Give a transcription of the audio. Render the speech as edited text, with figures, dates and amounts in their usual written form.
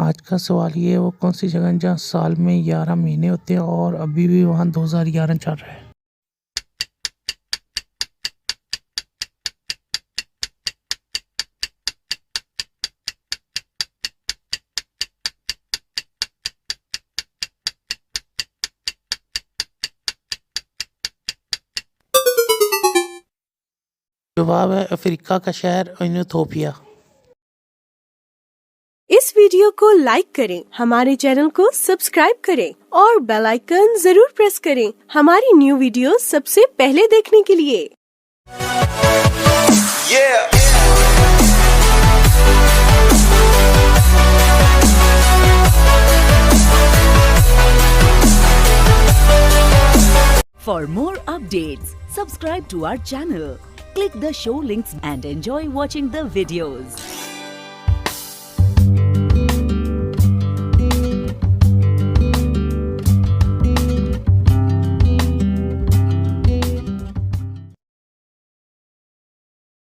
आज का सवाल ये है, वो कौन सी जगह है जहाँ साल में 11 महीने होते हैं और अभी भी वहाँ 2011 चल रहा है। जवाब है अफ्रीका का शहर इथियोपिया। इस वीडियो को लाइक करें, हमारे चैनल को सब्सक्राइब करें और बेल आइकन जरूर प्रेस करें हमारी न्यू वीडियो सबसे पहले देखने के लिए। For more updates, subscribe to our channel, click the show links and enjoy watching the videos.